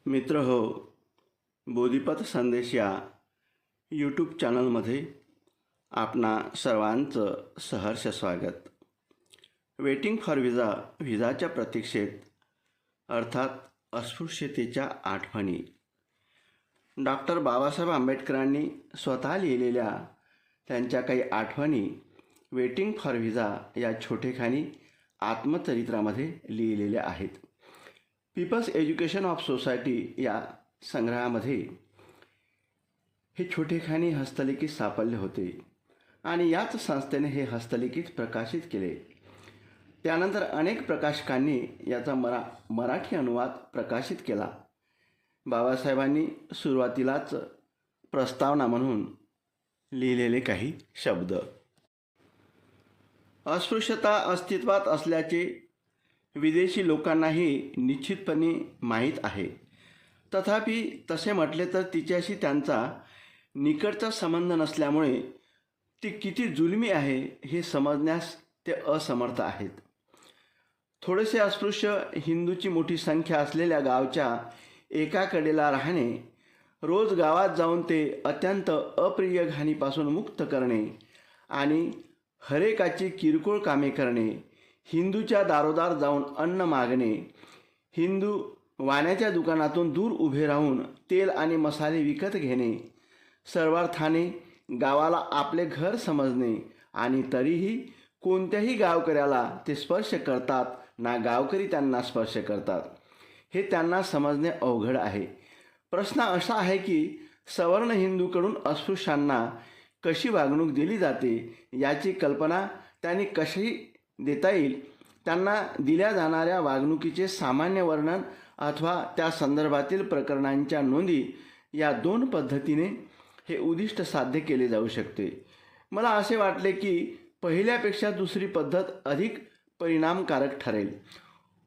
मित्र हो, बोधिपथ संदेश या यूट्यूब चॅनलमध्ये आपणा सर्वांचं सहर्ष स्वागत. वेटिंग फॉर व्हिजाच्या प्रतीक्षेत अर्थात अस्पृश्यतेच्या आठवणी. डॉक्टर बाबासाहेब आंबेडकरांनी स्वतः लिहिलेल्या त्यांच्या काही आठवणी वेटिंग फॉर व्हिजा या छोटेखानी आत्मचरित्रामध्ये लिहिलेल्या आहेत. पीपल्स एज्युकेशन ऑफ सोसायटी या संग्रहामध्ये हे छोटेखानी हस्तलिखित सापडले होते आणि याच संस्थेने हे हस्तलिखित प्रकाशित केले. त्यानंतर अनेक प्रकाशकांनी याचा मराठी अनुवाद प्रकाशित केला. बाबासाहेबांनी सुरुवातीलाच प्रस्तावना म्हणून लिहिलेले काही शब्द. अस्पृश्यता अस्तित्वात असल्याचे विदेशी लोकांनाही निश्चितपणे माहीत आहे. तथापि तसे म्हटले तर तिच्याशी त्यांचा निकटचा संबंध नसल्यामुळे ती किती जुलमी आहे हे समजण्यास ते असमर्थ आहेत. थोडेसे अस्पृश्य हिंदूची मोठी संख्या असलेल्या गावच्या एका कडेला राहणे, रोज गावात जाऊन ते अत्यंत अप्रिय घाणीपासून मुक्त करणे आणि हरेकाची किरकोळ कामे करणे, हिंदूच्या दारोदार जाऊन अन्न मागणे, हिंदू वाण्याच्या दुकानातून दूर उभे राहून तेल आणि मसाले विकत घेणे, सर्वार्थाने गावाला आपले घर समजणे आणि तरीही कोणत्याही गावकऱ्याला ते स्पर्श करतात ना गावकरी त्यांना स्पर्श करतात, हे त्यांना समजणे अवघड आहे. प्रश्न असा आहे की सवर्ण हिंदूकडून अस्पृश्यांना कशी वागणूक दिली जाते याची कल्पना त्यांनी कशी देता येईल. त्यांना दिल्या जाणाऱ्या वागणुकीचे सामान्य वर्णन अथवा त्या संदर्भातील प्रकरणांच्या नोंदी या दोन पद्धतीने हे उद्दिष्ट साध्य केले जाऊ शकते. मला असे वाटले की पहिल्यापेक्षा दुसरी पद्धत अधिक परिणामकारक ठरेल.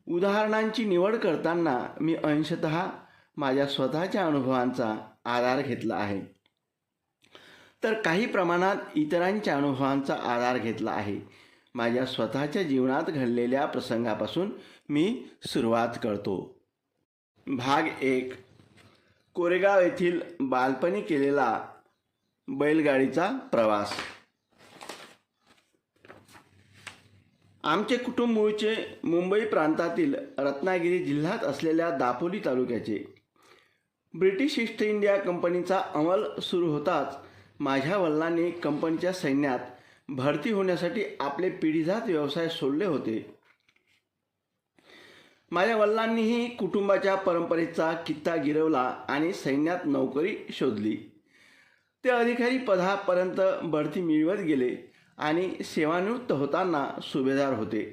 उदाहरणांची निवड करताना मी अंशतः माझ्या स्वतःच्या अनुभवांचा आधार घेतला आहे, तर काही प्रमाणात इतरांच्या अनुभवांचा आधार घेतला आहे. माझ्या स्वतःच्या जीवनात घडलेल्या प्रसंगापासून मी सुरुवात करतो. भाग 1. कोरेगाव येथील बालपणी केलेला बैलगाडीचा प्रवास. आमचे कुटुंब मूळचे मुंबई प्रांतातील रत्नागिरी जिल्ह्यात असलेल्या दापोली तालुक्याचे. ब्रिटिश ईस्ट इंडिया कंपनीचा अंमल सुरू होताच माझ्या वडिलांनी कंपनीच्या सैन्यात भरती होण्यासाठी आपले पिढीजात व्यवसाय सोडले होते. माझ्या वडिलांनीही कुटुंबाच्या परंपरेचा कित्ता गिरवला आणि सैन्यात नोकरी शोधली. ते अधिकारी पदापर्यंत बढती मिळवत गेले आणि सेवानिवृत्त होताना सुभेदार होते.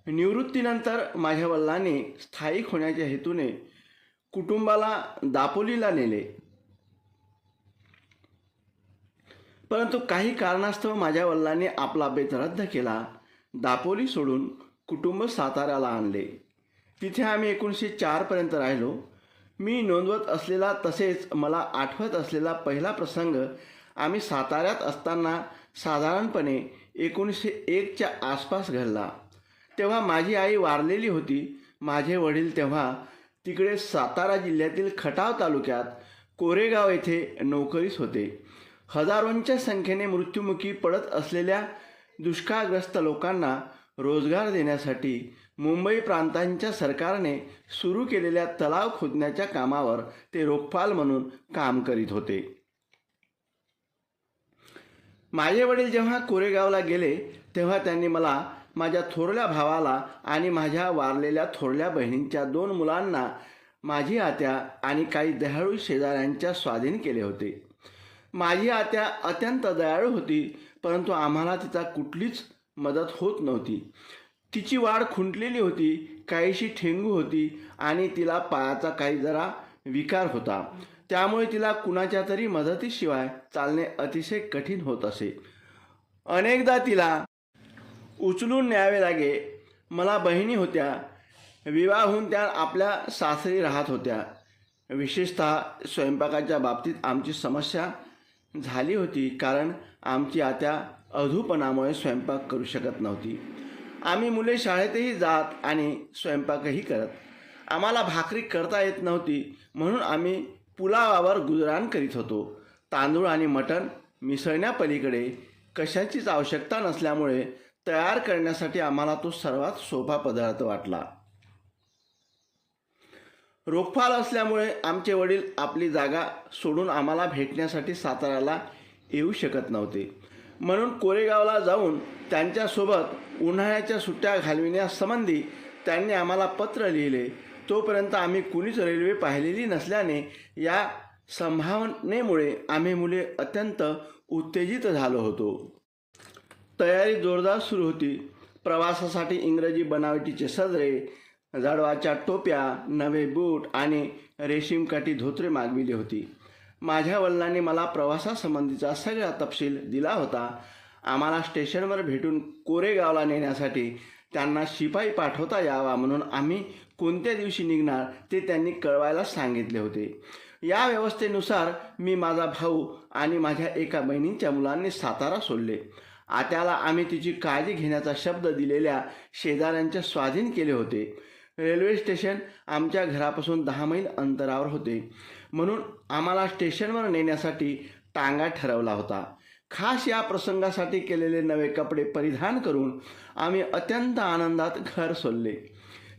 निवृत्तीनंतर माझ्या वडिलांनी स्थायिक होण्याच्या हेतूने कुटुंबाला दापोलीला नेले, परंतु काही कारणास्तव माझ्या वडिलांनी आपला बेत रद्द केला. दापोली सोडून कुटुंब साताऱ्याला आणले. तिथे आम्ही 1904 राहिलो. मी नोंदवत असलेला तसेच मला आठवत असलेला पहिला प्रसंग आम्ही साताऱ्यात असताना साधारणपणे 1901च्या आसपास घडला. तेव्हा माझी आई वारलेली होती. माझे वडील तेव्हा तिकडे सातारा जिल्ह्यातील खटाव तालुक्यात कोरेगाव येथे नोकरीस होते. हजारोंच्या संख्येने मृत्युमुखी पडत असलेल्या दुष्काळग्रस्त लोकांना रोजगार देण्यासाठी मुंबई प्रांतांच्या सरकारने सुरू केलेल्या तलाव खोदण्याच्या कामावर ते रोखपाल म्हणून काम करीत होते. माझे वडील जेव्हा कोरेगावला गेले तेव्हा त्यांनी मला, माझ्या थोरल्या भावाला आणि माझ्या वारलेल्या थोरल्या बहिणींच्या 2 मुलांना माझी आत्या आणि काही दयाळू शेजाऱ्यांच्या स्वाधीन केले होते. माझी आत्या अत्यंत दयाळू होती, परंतु आम्हाला तिचा कुठलीच मदत होत नव्हती. तिची वाढ खुंटलेली होती, काहीशी ठेंगू होती आणि तिला पायाचा काही जरा विकार होता. त्यामुळे तिला कुणाच्या तरी मदतीशिवाय चालणे अतिशय कठीण होत असे. अनेकदा तिला उचलून न्यावे लागे. मला बहिणी होत्या. विवाह होऊन त्या आपल्या सासरी राहत होत्या. विशेषतः स्वयंपाकाच्या बाबतीत आमची समस्या झाली होती, कारण आमची आत्या अधूपणामुळे स्वयंपाक करू शकत नव्हती. आम्ही मुले शाळेतही जात आणि स्वयंपाकही करत. आम्हाला भाकरी करता येत नव्हती, म्हणून आम्ही पुलावावर गुजराण करीत होतो. तांदूळ आणि मटण मिसळण्यापलीकडे कशाचीच आवश्यकता नसल्यामुळे तयार करण्यासाठी आम्हाला तो सर्वात सोपा पदार्थ वाटला. रोखपाल असल्यामुळे आमचे वडील आपली जागा सोडून आम्हाला भेटण्यासाठी साताऱ्याला येऊ शकत नव्हते. म्हणून कोरेगावला जाऊन त्यांच्यासोबत उन्हाळ्याच्या सुट्ट्या घालविण्यासंबंधी त्यांनी आम्हाला पत्र लिहिले. तोपर्यंत आम्ही कुणीच रेल्वे पाहिलेली नसल्याने या संभावनेमुळे आम्ही मुले अत्यंत उत्तेजित झालो होतो. तयारी जोरदार सुरू होती. प्रवासासाठी इंग्रजी बनावटीचे सदरे, जडवाच्या टोप्या, नवे बूट आणि रेशीमकाठी धोतरे मागविली होती. माझ्या वडिलांनी मला प्रवासासंबंधीचा सगळा तपशील दिला होता. आम्हाला स्टेशनवर भेटून कोरेगावला नेण्यासाठी त्यांना शिपाई पाठवता यावा म्हणून आम्ही कोणत्या दिवशी निघणार ते त्यांनी कळवायला सांगितले होते. या व्यवस्थेनुसार मी, माझा भाऊ आणि माझ्या एका बहिणीच्या मुलांनी सातारा सोडले. आत्याला आम्ही तिची काळजी घेण्याचा शब्द दिलेल्या शेजाऱ्यांच्या स्वाधीन केले होते. रेल्वे स्टेशन आमच्या घरापासून 10 मैल अंतरावर होते, म्हणून आम्हाला स्टेशनवर नेण्यासाठी टांगा ठरवला होता. खास या प्रसंगासाठी केलेले नवे कपडे परिधान करून आम्ही अत्यंत आनंदात घर सोडले.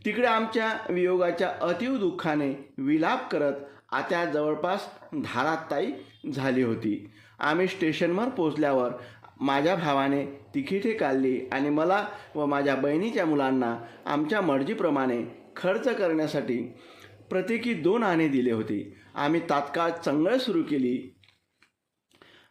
तिकडे आमच्या वियोगाच्या अतीव दुःखाने विलाप करत आत्या जवळपास धाराताई झाली होती. आम्ही स्टेशनवर पोचल्यावर माझ्या भावाने तिकिटे काढली आणि मला व माझ्या बहिणीच्या मुलांना आमच्या मर्जीप्रमाणे खर्च करण्यासाठी प्रत्येकी 2 आणे दिले होते. आम्ही तात्काळ चंगळ सुरू केली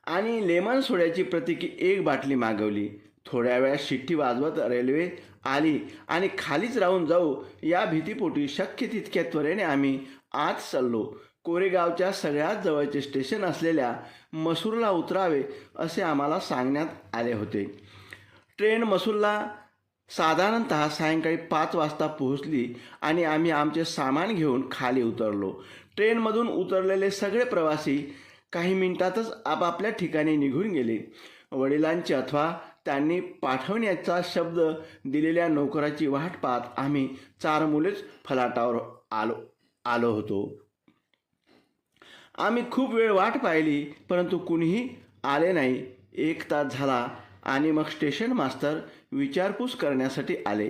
आणि लेमन सोड्याची प्रत्येकी 1 बाटली मागवली. थोड्या वेळात शिट्टी वाजवत रेल्वे आली आणि खालीच राहून जाऊ या भीतीपोटी शक्य तितक्या त्वरेने आम्ही आत चाललो. कोरेगावच्या सगळ्यात जवळचे स्टेशन असलेल्या मसूरला उतरावे असे आम्हाला सांगण्यात आले होते. ट्रेन मसूरला साधारणतः सायंकाळी 5 वाजता पोहोचली आणि आम्ही आमचे सामान घेऊन खाली उतरलो. ट्रेनमधून उतरलेले सगळे प्रवासी काही मिनिटातच आपापल्या ठिकाणी निघून गेले. वडिलांची अथवा त्यांनी पाठवण्याचा शब्द दिलेल्या नोकराची वाट पाहत आम्ही 4 मुलेच फलाटावर आलो होतो. आम्ही खूप वेळ वाट पाहिली, परंतु कुणीही आले नाही. 1 तास झाला आणि मग स्टेशन मास्तर विचारपूस करण्यासाठी आले.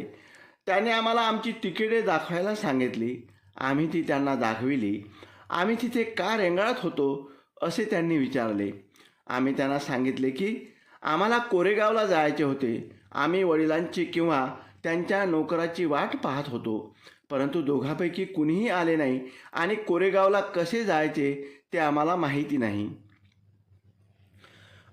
त्याने आम्हाला आमची तिकिटे दाखवायला सांगितली. आम्ही ती त्यांना दाखविली. आम्ही तिथे का रेंगाळत होतो असे त्यांनी विचारले. आम्ही त्यांना सांगितले की आम्हाला कोरेगावला जायचे होते. आम्ही वडिलांची किंवा त्यांच्या नोकराची वाट पाहत होतो, परंतु दोघांपैकी कुणीही आले नाही आणि कोरेगावला कसे जायचे ते आम्हाला माहिती नाही.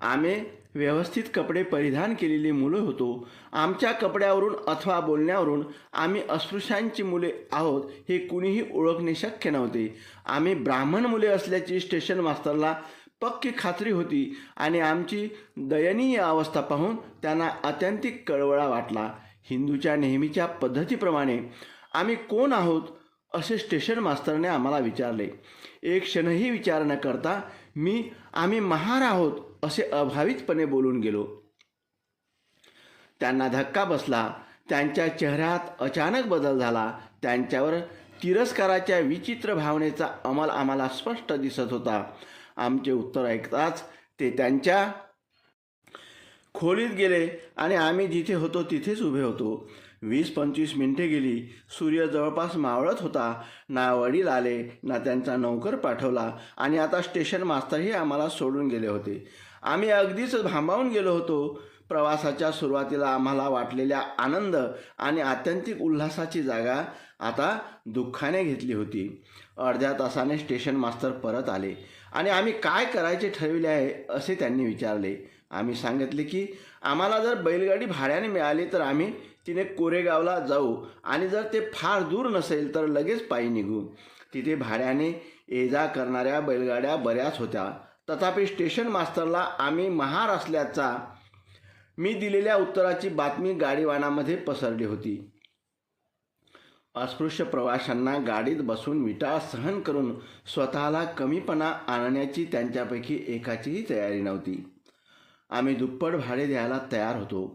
आम्ही व्यवस्थित कपडे परिधान केलेली मुलं होतो. आमच्या कपड्यावरून अथवा बोलण्यावरून आम्ही अस्पृश्यांची मुले आहोत हे कुणीही ओळखणे शक्य नव्हते. आम्ही ब्राह्मण मुले असल्याची स्टेशन मास्तरला पक्की खात्री होती आणि आमची दयनीय अवस्था पाहून त्यांना अत्यंतिक कळवळा वाटला. हिंदूच्या नेहमीच्या पद्धतीप्रमाणे आम्ही कोण आहोत असे स्टेशन मास्तरने आम्हाला विचारले. एक क्षणही विचार न करता आम्ही महार आहोत असे अभावितपणे बोलून गेलो. त्यांना धक्का बसला. त्यांच्या चेहऱ्यात अचानक बदल झाला. त्यांच्यावर तिरस्काराच्या विचित्र भावनेचा अंमल आम्हाला स्पष्ट दिसत होता. आमचे उत्तर ऐकताच ते त्यांच्या खोलीत गेले आणि आम्ही जिथे होतो तिथेच उभे होतो. 20-25 मिनिटे गेली. सूर्य जवळपास मावळत होता. ना वडील आले ना त्यांचा नौकर पाठवला आणि आता स्टेशन मास्तरही आम्हाला सोडून गेले होते. आम्ही अगदीच भांबावून गेलो होतो. प्रवासाच्या सुरुवातीला आम्हाला वाटलेल्या आनंद आणि आत्यंतिक उल्हासाची जागा आता दुःखाने घेतली होती. अर्ध्या तासाने स्टेशन मास्तर परत आले आणि आम्ही काय करायचे ठरविले आहे असे त्यांनी विचारले. आम्ही सांगितले की आम्हाला जर बैलगाडी भाड्याने मिळाली तर आम्ही तिने कोरेगावला जाऊ आणि जर ते फार दूर नसेल तर लगेच पायी निघू. तिथे भाड्याने ये जा करणाऱ्या बैलगाड्या बऱ्याच होत्या. तथापि स्टेशन मास्तरला आम्ही महार असल्याचा मी दिलेल्या उत्तराची बातमी गाडीवानामध्ये पसरली होती. अस्पृश्य प्रवाशांना गाडीत बसून विटाळ सहन करून स्वतःला कमीपणा आणण्याची त्यांच्यापैकी एकाचीही तयारी नव्हती. आम्ही दुप्पट भाडे द्यायला तयार होतो.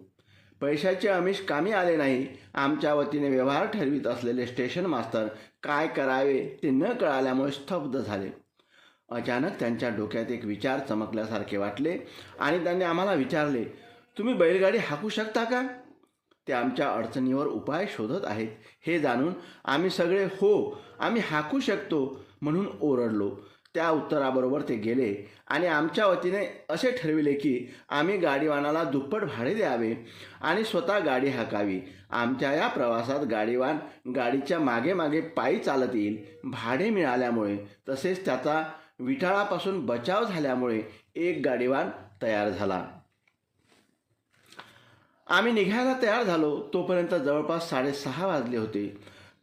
पैशाचे आमिष कामी आले नाही. आमच्या वतीने व्यवहार ठरवित असलेले स्टेशन मास्तर काय करावे ते न कळाल्यामुळे स्तब्ध झाले. अचानक त्यांच्या डोक्यात एक विचार चमकल्यासारखे वाटले आणि त्यांनी आम्हाला विचारले, तुम्ही बैलगाडी हाकू शकता का? ते आमच्या अडचणीवर उपाय शोधत आहेत हे जाणून आम्ही सगळे हो, आम्ही हाकू शकतो म्हणून ओरडलो. त्या उत्तराबरोबर ते गेले आणि आमच्या वतीने असे ठरविले की आम्ही गाडीवानाला दुप्पट भाडे द्यावे आणि स्वतः गाडी हाकावी. आमच्या या प्रवासात गाडीवान गाडीच्या मागे मागे पायी चालत येईल. भाडे मिळाल्यामुळे तसेच त्याचा विटाळापासून बचाव झाल्यामुळे एक गाडीवान तयार झाला. आम्ही निघायला तयार झालो तोपर्यंत जवळपास 6:30 वाजले होते.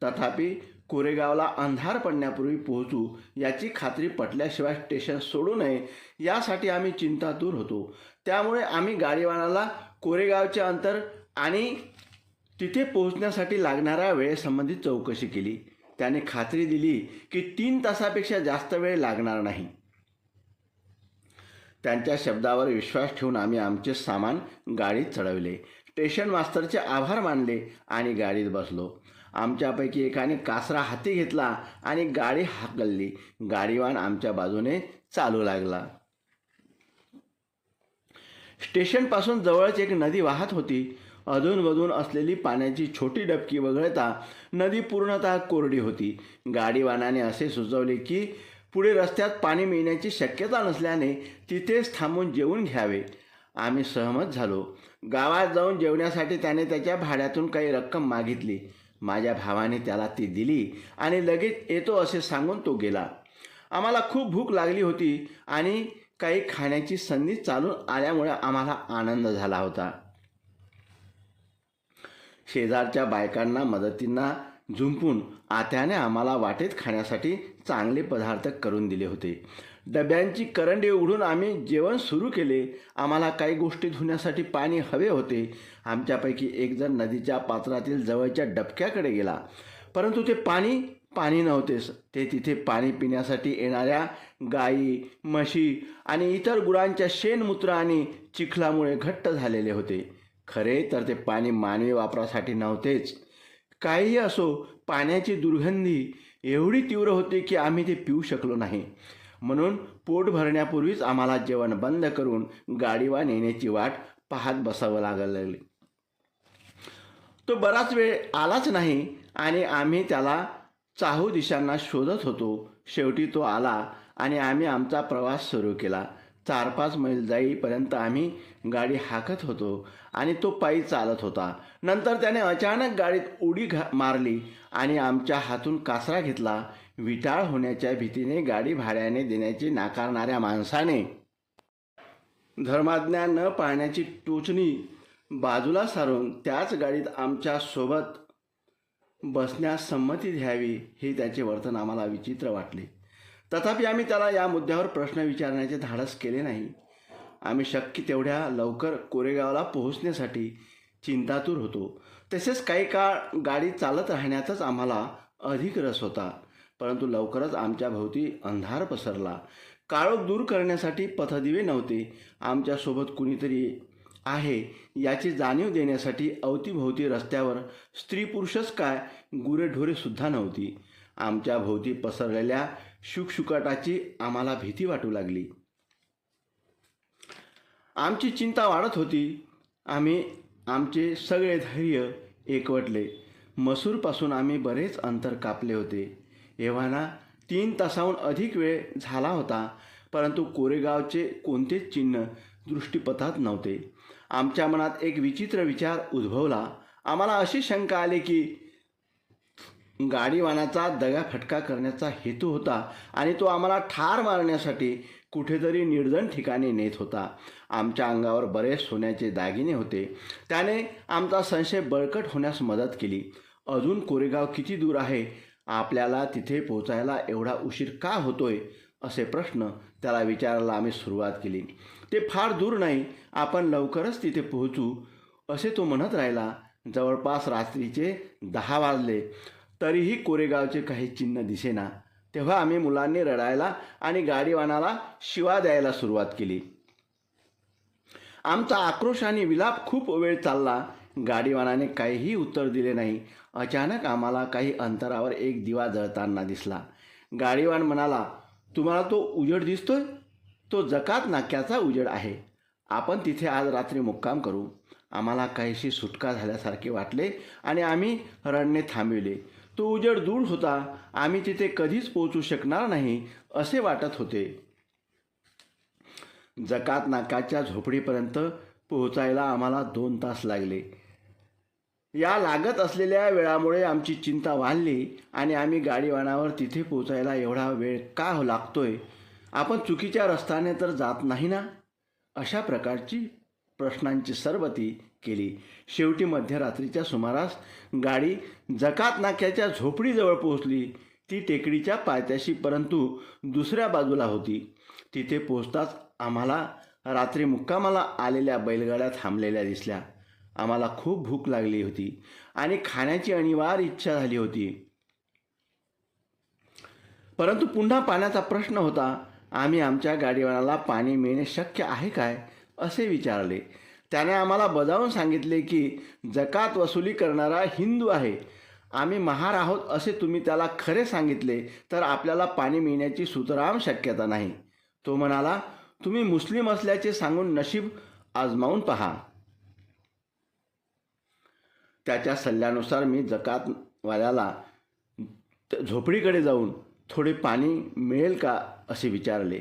तथापि कोरेगावला अंधार पडण्यापूर्वी पोहोचू याची खात्री पटल्याशिवाय स्टेशन सोडू नये यासाठी आम्ही चिंतातूर होतो. त्यामुळे आम्ही गाडीवानाला कोरेगावचे अंतर आणि तिथे पोहोचण्यासाठी लागणाऱ्या वेळेसंबंधी चौकशी केली. त्याने खात्री दिली की 3 तासापेक्षा जास्त वेळ लागणार नाही. त्यांच्या शब्दावर विश्वास ठेवून आम्ही आमचे सामान गाडीत चढवले. स्टेशन मास्तरचे आभार मानले आणि गाडीत बसलो. आमच्यापैकी एकाने कासरा हाती घेतला आणि गाडी हाकलली. गाडीवान आमच्या बाजूने चालू लागला. स्टेशनपासून जवळच एक नदी वाहत होती. अधूनमधून असलेली पाण्याची छोटी डबकी वगळता नदी पूर्णतः कोरडी होती. गाडीवानाने असे सुचवले की पुढे रस्त्यात पाणी मिळण्याची शक्यता नसल्याने तिथेच थांबून जेवून घ्यावे. आम्ही सहमत झालो. गावात जाऊन जेवण्यासाठी त्याने त्याच्या भाड्यातून काही रक्कम मागितली. माझ्या भावाने त्याला ती दिली आणि लगेच येतो असे सांगून तो गेला. आम्हाला खूप भूक लागली होती आणि काही खाण्याची संधी चालून आल्यामुळे आम्हाला आनंद झाला होता. शेजारच्या बायकांना मदतींना झुंपून आत्याने आम्हाला वाटेत खाण्यासाठी चांगले पदार्थ करून दिले होते. डब्यांची करंडी उघडून आम्ही जेवण सुरू केले. आम्हाला काही गोष्टी धुण्यासाठी पाणी हवे होते. आमच्यापैकी एक जण नदीच्या पात्रातील जवळच्या डबक्याकडे गेला, परंतु ते पाणी नव्हतेच. ते तिथे पाणी पिण्यासाठी येणाऱ्या गायी, म्हशी आणि इतर गुरांच्या शेणमूत्र आणि चिखलामुळे घट्ट झालेले होते. खरे तर ते पाणी मानवी वापरासाठी नव्हतेच. काहीही असो, पाण्याची दुर्गंधी एवढी तीव्र होती की आम्ही ते पिऊ शकलो नाही. म्हणून पोट भरण्यापूर्वीच आम्हाला जेवण बंद करून गाडीवान येण्याची वाट पाहत बसावं लागले. तो बराच वेळ आलाच नाही आणि आम्ही त्याला चाहू दिशांना शोधत होतो. शेवटी तो आला आणि आम्ही आमचा प्रवास सुरू केला. 4-5 मैल जाईपर्यंत आम्ही गाडी हाकत होतो आणि तो पायी चालत होता. नंतर त्याने अचानक गाडीत उडी मारली आणि आमच्या हातून कासरा घेतला. विटाळ होण्याच्या भीतीने गाडी भाड्याने देण्याची नाकारणाऱ्या माणसाने धर्माज्ञा न पाळण्याची टोचणी बाजूला सारून त्याच गाडीत आमच्या सोबत बसण्यास संमती द्यावी हे त्याचे वर्तन आम्हाला विचित्र वाटले. तथापि आम्ही त्याला या मुद्द्यावर प्रश्न विचारण्याचे धाडस केले नाही. आम्ही शक्य तेवढ्या लवकर कोरेगावला पोहोचण्यासाठी चिंतातूर होतो. तसेच काही काळ गाडी चालत राहण्यातच आम्हाला अधिक रस होता. परंतु लवकरच आमच्या भोवती अंधार पसरला. काळोख दूर करण्यासाठी पथदिवे नव्हते. आमच्यासोबत कुणीतरी आहे याची जाणीव देण्यासाठी अवतीभोवती रस्त्यावर स्त्री पुरुषच काय, गुरेढोरेसुद्धा नव्हती. आमच्या भोवती पसरलेल्या शुकशुकाटाची आम्हाला भीती वाटू लागली. आमची चिंता वाढत होती. आम्ही आमचे सगळे धैर्य एकवटले. मसूरपासून आम्ही बरेच अंतर कापले होते. एव्हाना 3 तासाहून अधिक वेळ झाला होता, परंतु कोरेगावचे कोणतेच चिन्ह दृष्टीपथात नव्हते. आमच्या मनात एक विचित्र विचार उद्भवला. आम्हाला अशी शंका आली की गाडीवानाचा दगाफटका करण्याचा हेतू होता आणि तो आम्हाला ठार मारण्यासाठी कुठेतरी निर्जन ठिकाणी नेत होता. आमच्या अंगावर बरेच सोन्याचे दागिने होते. त्याने आमचा संशय बळकट होण्यास मदत केली. अजून कोरेगाव किती दूर आहे, आपल्याला तिथे पोचायला एवढा उशीर का होतोय, असे प्रश्न त्याला विचारायला आम्ही सुरुवात केली. ते फार दूर नाही, आपण लवकरच तिथे पोहोचू, असे तो म्हणत राहिला. जवळपास रात्रीचे 10 वाजले तरीही कोरेगावचे काही चिन्ह दिसेना. तेव्हा आम्ही मुलांनी रडायला आणि गाडीवानाला शिवा द्यायला सुरुवात केली. आमचा आक्रोश आणि विलाप खूप वेळ चालला. गाडीवानाने काहीही उत्तर दिले नाही. अचानक आम्हाला काही अंतरावर एक दिवा जळताना दिसला. गाडीवान म्हणाला, तुम्हाला तो उजेड दिसतोय? तो जकात नाक्याचा उजेड आहे. आपण तिथे आज रात्री मुक्काम करू. आम्हाला काहीशी सुटका झाल्यासारखे वाटले आणि आम्ही रडणे थांबविले. तो उजेड दूर होता. आम्ही तिथे कधीच पोहोचू शकणार नाही असे वाटत होते. जकात नाक्याच्या झोपडीपर्यंत पोहोचायला आम्हाला 2 तास लागले. या लागत असलेल्या वेळामुळे आमची चिंता वाढली आणि आम्ही गाडीवानावर तिथे पोहोचायला एवढा वेळ का लागतोय? आपण चुकीच्या रस्त्याने तर जात नाही ना? अशा प्रकारची प्रश्नांची सरबती केली. शेवटी मध्यरात्रीच्या सुमारास गाडी जकात नाक्याच्या झोपडीजवळ पोहोचली. ती टेकडीच्या पायथ्याशी परंतु दुसऱ्या बाजूला होती. तिथे पोहोचताच आम्हाला रात्री मुक्कामाला आलेल्या बैलगाड्या थांबलेल्या दिसल्या. आम्हाला खूप भूक लागली होती आणि खाण्याची अनिवार्य इच्छा झाली होती. परंतु पुन्हा पाण्याचा प्रश्न होता. आम्ही आमच्या गाडीवानाला पाणी मिळणे शक्य आहे काय असे विचारले. त्याने आम्हाला बजावून सांगितले की जकात वसुली करणारा हिंदू आहे. आम्ही महार आहोत असे तुम्ही त्याला खरे सांगितले तर आपल्याला पाणी मिळण्याची सुतराम शक्यता नाही. तो म्हणाला, तुम्ही मुस्लिम असल्याचे सांगून नशीब आजमावून पहा. त्याच्या सल्ल्यानुसार मी जकातवाल्याला झोपडीकडे जाऊन थोडे पाणी मिळेल का असे विचारले.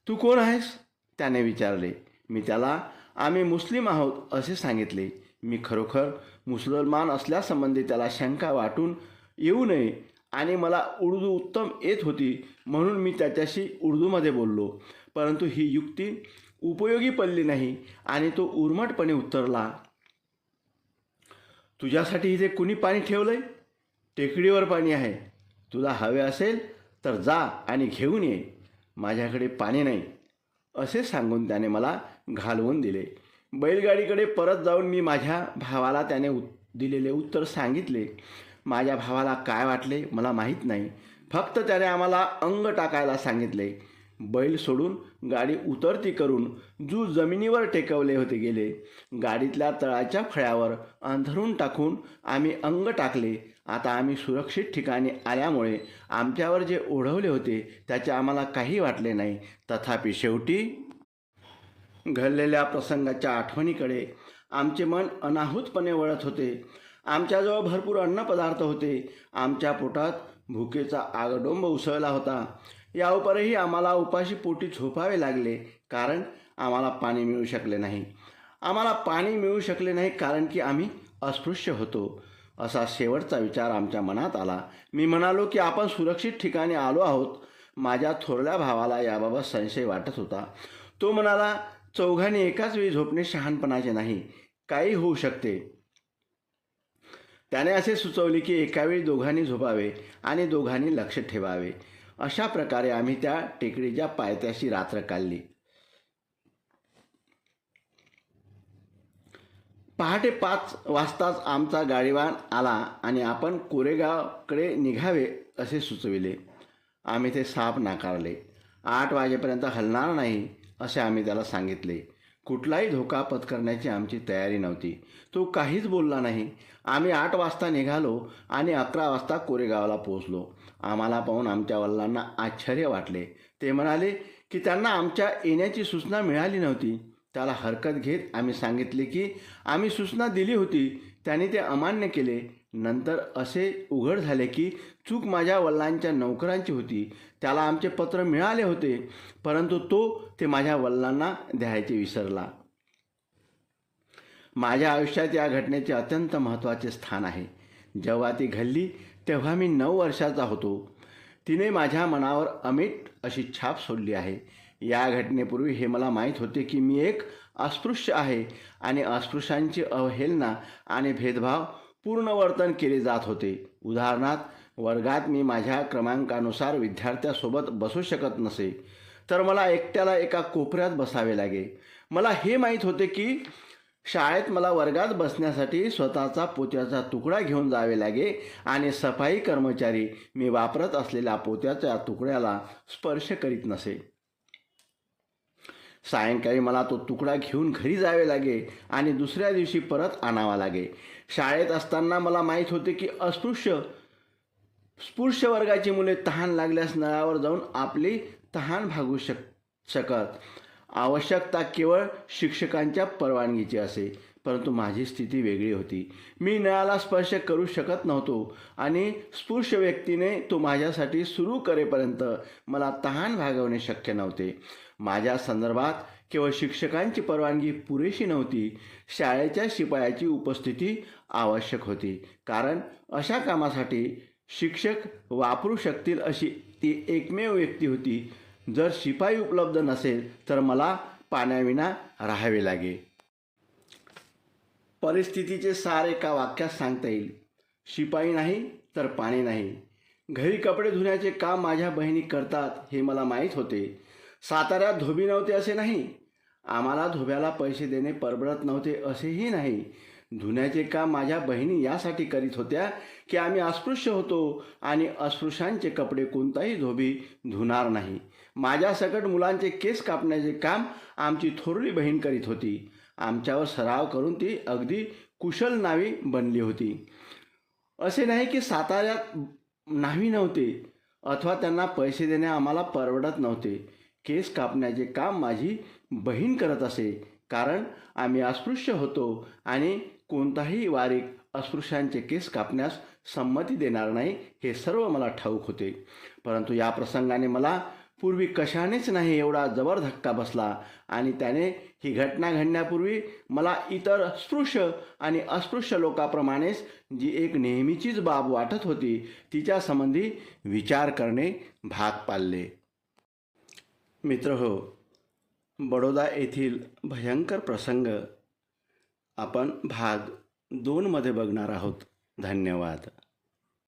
तू कोण आहेस? त्याने विचारले. मी त्याला आम्ही मुस्लिम आहोत असे सांगितले. मी खरोखर मुसलमान असल्यासंबंधी त्याला शंका वाटून येऊ नये आणि मला उर्दू उत्तम येत होती म्हणून मी त्याच्याशी उर्दूमध्ये बोललो. परंतु ही युक्ती उपयोगी पडली नाही आणि तो उर्मटपणे उत्तरला, तुझ्यासाठी इथे कुणी पाणी ठेवलंय? टेकडीवर पाणी आहे. तुला हवे असेल तर जा आणि घेऊन ये. माझ्याकडे पाणी नाही असे सांगून त्याने मला घालवून दिले. बैलगाडीकडे परत जाऊन मी माझ्या भावाला त्याने दिलेले उत्तर सांगितले. माझ्या भावाला काय वाटले मला माहीत नाही. फक्त त्याने आम्हाला अंग टाकायला सांगितले. बैल सोडून गाडी उतरती करून जमिनीवर टेकवले होते गेले. गाडीतल्या तळाच्या फळ्यावर अंथरून टाकून आम्ही अंग टाकले. आता आम्ही सुरक्षित ठिकाणी आल्यामुळे आमच्यावर जे ओढवले होते त्याचे आम्हाला काही वाटले नाही. तथापि शेवटी घडलेल्या प्रसंगाच्या आठवणीकडे आमचे मन अनाहूतपणे वळत होते. आमच्याजवळ भरपूर अन्नपदार्थ होते. आमच्या पोटात भुकेचा आगडोंब उसळला होता. या उपरही आम्हाला उपाशी पोटी झोपावे लागले कारण आम्हाला पाणी मिळू शकले नाही. आम्हाला पाणी मिळू शकले नाही कारण की आम्ही अस्पृश्य होतो. असा शेवटचा विचार आमच्या मनात आला. मी म्हणालो की आपण सुरक्षित ठिकाणी आलो आहोत. माझ्या थोरल्या भावाला याबाबत संशय वाटत होता. तो म्हणाला, चौघांनी एकाच वेळी झोपणे शहाणपणाचे नाही, काही होऊ शकते. त्याने असे सुचवले की एकावेळी दोघांनी झोपावे आणि दोघांनी लक्ष ठेवावे. अशा प्रकारे आम्ही त्या टेकडीच्या पायथ्याशी रात्र काढली. पहाटे 5 वाजताच आमचा गाडीवान आला आणि आपण कोरेगावकडे निघावे असे सुचविले. आम्ही ते साफ नाकारले. 8 वाजेपर्यंत हलणार नाही असे आम्ही त्याला सांगितले. कुठलाही धोका पत्करण्याची आमची तयारी नव्हती. तो काहीच बोलला नाही. आम्ही 8 वाजता निघालो आणि 11 वाजता कोरेगावला पोहोचलो. आम्हाला पाहून आमच्या वडिलांना आश्चर्य वाटले. ते म्हणाले की त्यांना आमच्या येण्याची सूचना मिळाली नव्हती. त्याला हरकत घेत आम्ही सांगितले की आम्ही सूचना दिली होती, त्यांनी ते अमान्य केले. नंतर असे उघड झाले की चूक माझ्या वडिलांच्या नोकरांची होती. त्याला आमचे पत्र मिळाले होते परंतु तो ते माझ्या वडिलांना द्यायचे विसरला. माझ्या आयुष्यात या घटनेचे अत्यंत महत्त्वाचे स्थान आहे. जेव्हा ती घडली तेव्हा मी 9 वर्षाचा होतो. तिने माझ्या मनावर अमिट अशी छाप सोडली आहे. या घटनेपूर्वी हे मला माहीत होते की मी एक अस्पृश्य आहे आणि अस्पृश्यांची अवहेलना आणि भेदभाव पूर्ण वर्तन केले जात होते. उदाहरणार्थ, वर्गात मी माझ्या क्रमांकानुसार विद्यार्थ्यासोबत बसू शकत नसे तर मला एकट्याला एका कोपऱ्यात बसावे लागे. मला हे माहीत होते की शाळेत मला वर्गात बसण्यासाठी स्वतःचा पोत्याचा तुकडा घेऊन जावे लागे आणि सफाई कर्मचारी मी वापरत असलेल्या पोत्याच्या तुकड्याला स्पर्श करीत नसे. सायंकाळी मला तो तुकडा घेऊन घरी जावे लागे आणि दुसऱ्या दिवशी परत आणावा लागे. शाळेत असताना मला माहीत होते की स्पृश्य वर्गाची मुले तहान लागल्यास नळावर जाऊन आपली तहान भागू शकत. आवश्यकता केवळ शिक्षकांच्या परवानगीची असे. परंतु माझी स्थिती वेगळी होती. मी नळाला स्पर्श करू शकत नव्हतो आणि स्पृश्य व्यक्तीने तो माझ्यासाठी सुरू करेपर्यंत मला तहान भागवणे शक्य नव्हते. माझ्या संदर्भात केवळ शिक्षकांची परवानगी पुरेशी नव्हती, शाळेच्या शिपायाची उपस्थिती आवश्यक होती. कारण अशा कामासाठी शिक्षक वापरू शकतील अशी ती एकमेव व्यक्ती होती. जर शिपाई उपलब्ध नसेल तर मला पाण्याविना राहावे लागे. परिस्थितीचे सार एका वाक्यात सांगता येईल. शिपाई नाही तर पाणी नाही. घरी कपडे धुण्याचे काम माझ्या बहिणी करतात हे मला माहीत होते. साताऱ्यात धोबी नव्हते असे नाही. आम्हाला धोब्याला पैसे देणे परवडत नव्हते असेही नाही. धुण्याचे काम माझ्या बहिणी यासाठी करीत होत्या की आम्ही अस्पृश्य होतो आणि अस्पृश्यांचे कपडे कोणताही धोबी धुणार नाही. माझ्यासकट मुलांचे केस कापण्याचे काम आमची थोरली बहीण करीत होती. आमच्यावर सराव करून ती अगदी कुशल नावी बनली होती. असे नाही की साताऱ्यात नावी नव्हते अथवा त्यांना पैसे देणे आम्हाला परवडत नव्हते. केस कापण्याचे काम माझी बहीण करत असे. कारण आम्ही अस्पृश्य होतो आणि कोणताही वारीक अस्पृश्यांचे केस कापण्यास संमती देणार नाही हे सर्व मला ठाऊक होते. परंतु या प्रसंगाने मला पूर्वी कशानेच नाही एवढा जबर धक्का बसला आणि त्याने ही घटना घडण्यापूर्वी मला इतर स्पृश्य आणि अस्पृश्य लोकांप्रमाणेच जी एक नेहमीचीच बाब वाटत होती तिच्या संबंधी विचार करणे भाग पाडले. मित्रहो, बडोदा येथील भयंकर प्रसंग आपण भाग 2 मध्ये बघणार आहोत. धन्यवाद.